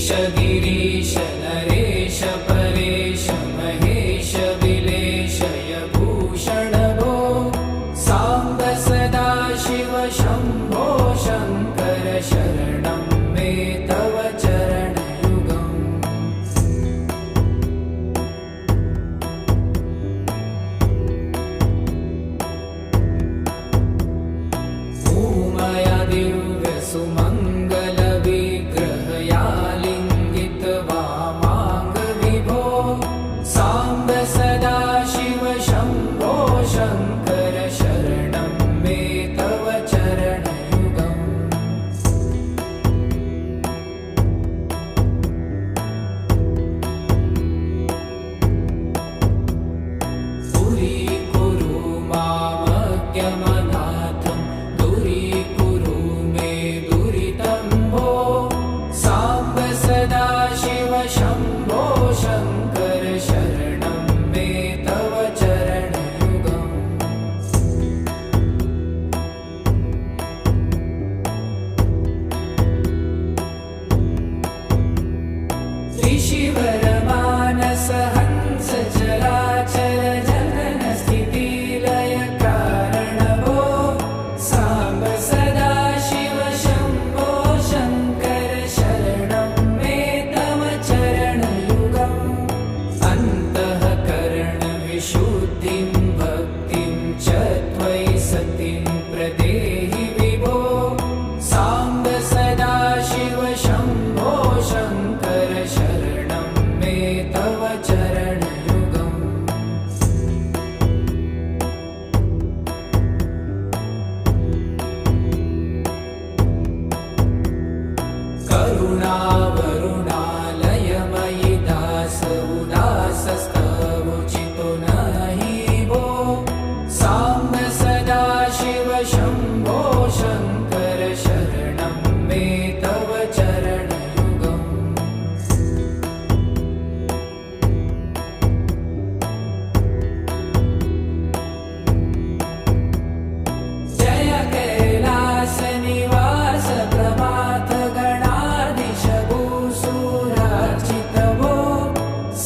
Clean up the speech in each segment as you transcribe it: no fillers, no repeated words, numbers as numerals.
ईश गिरीश नरेश परेश महेश विलेशय भूषण भो साम्ब सदा शिव शम्भो शङ्कर शरणं मे तव चरणयुगम् उमया दिव्य सुमङ्गल विग्रहया लिङ्गित वामाङ्ग विभो साम्ब सदा शिव शम्भो शङ्कर शरणं मे तव चरणयुगम् दूरीकुरु मामज्ञमनाथं दूरीकुरु मे दुरितं भो साम्ब सदा शिव शम्भो शङ्कर शरणं मे तव चरणयुगम् ऋषिवरमानस हंस चराचर जनन स्थिति लय कारण भो साम्ब सदा शिव शम्भो शङ्कर शरणं मे तव चरणयुगम् अन्तःकरण विशुद्धिं भक्तिं च त्वयि सतिं प्रदेहि विभो साम्ब सदा शिव शम्भो शङ्कर शरणं मे तव चरणयुगम् करुणावरुणालयमयि दास उदासस्तवोचितो नहि भो साम्ब सदा शिव शम्भो शङ्कर शरणं मे तव चरणयुगम् जय कैलास निवास प्रभात गणाधीश भूसुरार्चित भो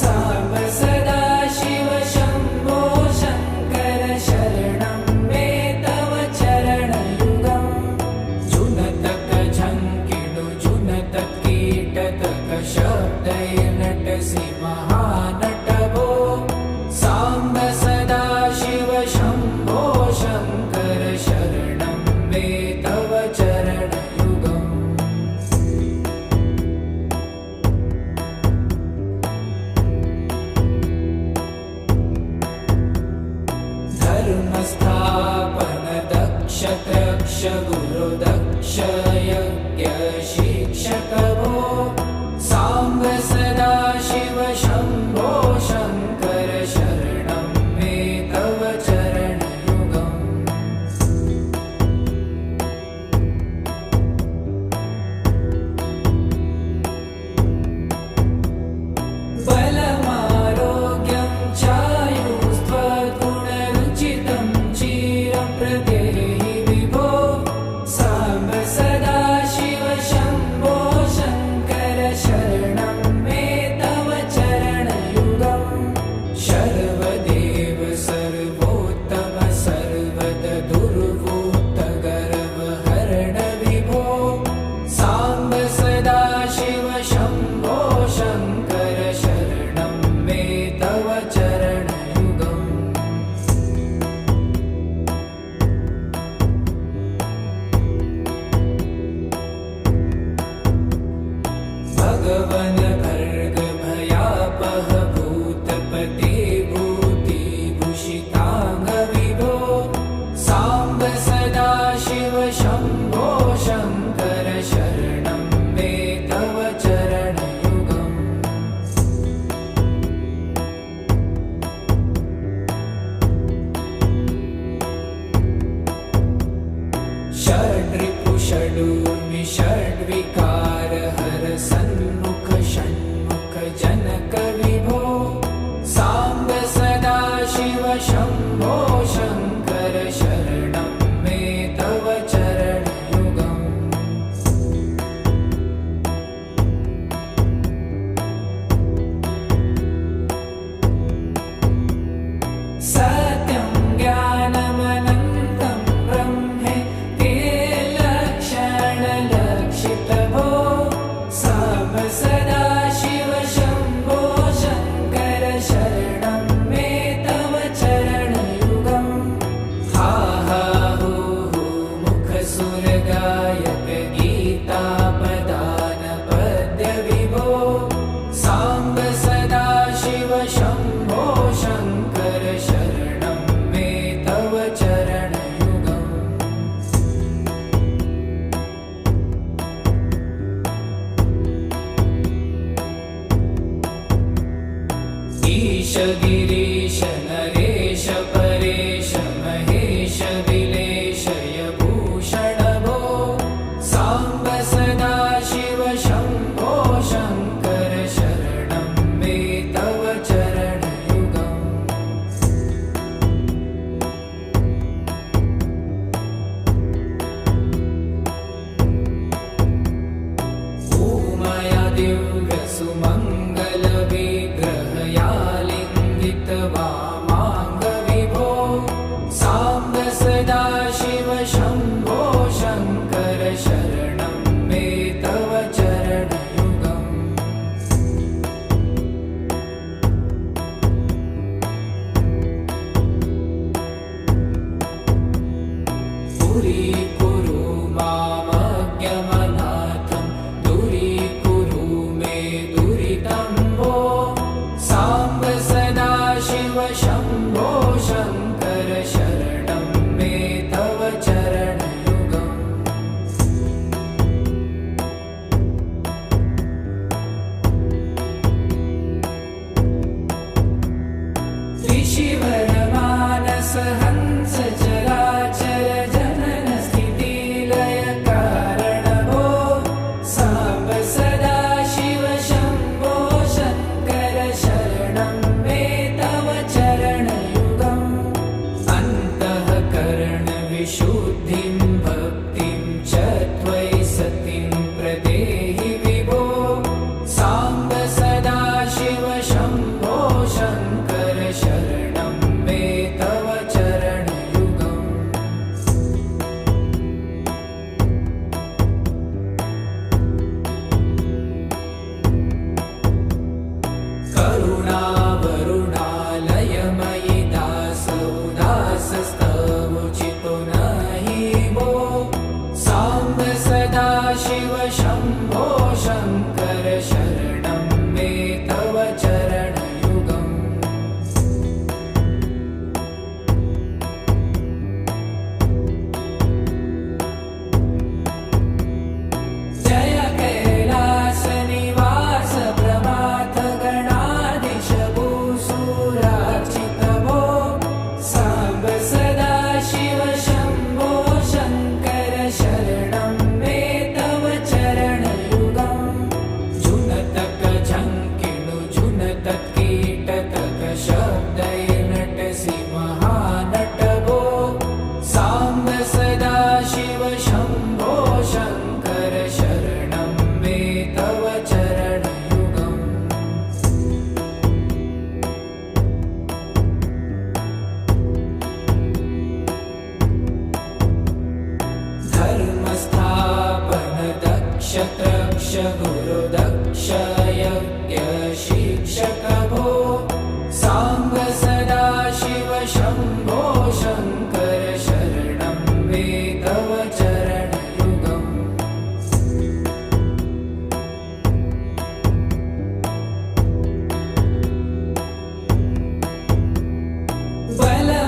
साम्ब सदा शिव शम्भो शङ्कर शरणं मे तव चरणयुगम् जुनतक झङ्किणु जुनतक कीटतक शब्दैर्नटसि महानट भो साम्ब सदा शिव शम्भो शङ्कर शरणं मे तव चरणयुगम् धर्मस्थापन दक्ष त्रक्ष गुरु दक्ष यज्ञ शिक्षक भो साम्ब सदा शिव शम्भो शङ्कर शरणं मे तव चरणयुगम् बलमारोग्यं चायुस्त्वगुणरुचितं चिरं प्रदेहि विभो साम्ब सदा शिव शम्भो शङ्कर शरणं मे तव चरणयुगम् शर्वदेव सर्वोत्तम सर्वद दुर्वूत गर्वहरण विभो साम्ब सदा शिव शम्भो शङ्कर शरणं मे तव चरणयुगम् भगवन् भर्ग भयापह भूतपते भूतिभूषिताङ्ग विभो साम्ब सदा शिव शम्भो शङ्कर शरणं मे तव चरणयुगम् षड्रिपु षडूर्मि षड्विकार हर सन्मुख षण्मुख जनक विभो साम्ब सदा शिव शम्भो शङ्कर शरणं मे तव चरणयुगम् दासस्तवोचितो नहि वो साम्ब सदा शिव शम्भो शङ्कर शरणं मे तव चरणयुगम् जय कैलासनिवास प्रभात गणाधीश भूसुरार्चित भो साम्ब सदा शिव शम्भो शङ्कर शरणं मे तव चरणयुगम् जुनतक झङ्किणु जुनतक कीटतक शब्दैर्नटसि महानट भो साम्ब सदा शिव शम्भो शङ्कर शरणं मे तव चरणयुगम् धर्मस्थापन दक्ष त्रक्ष गुरुदक्ष यज्ञ शिक्षक भो साम्ब सदा शिव शम्भो शङ्कर शरणं मे तव चरणयुगम्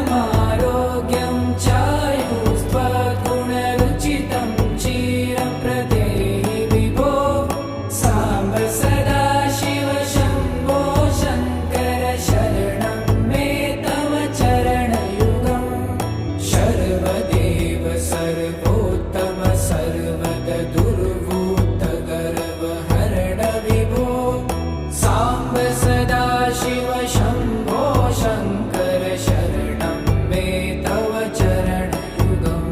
बलमारोग्यं चायुस्त्वगुणरुचितं चिरप्रदेहि विभो साम्ब सदा शिव शम्भो शङ्कर शरणं मे तव चरणयुगम् शर्वदेव सर्वोत्तम सर्वद दुर्वूत गर्वहरण विभो साम्ब सदा शिव शम्भो शङ्कर शरणं मे तव चरणयुगम्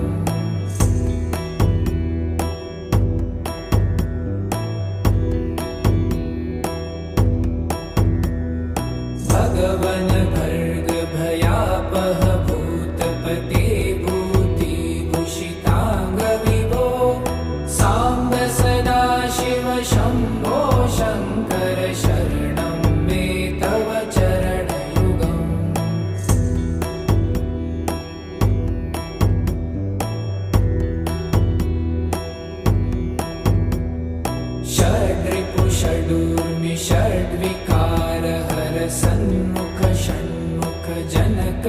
भगवन् भर्ग भयापह भूतपते भूतिभूषिताङ्ग विभो साम्ब सदा शिव शम्भो शङ्कर शरणं मे तव चरणयुगम् षड्रिपु षडूर्मि षड्विकार हर सन्मुख षण्मुख जनक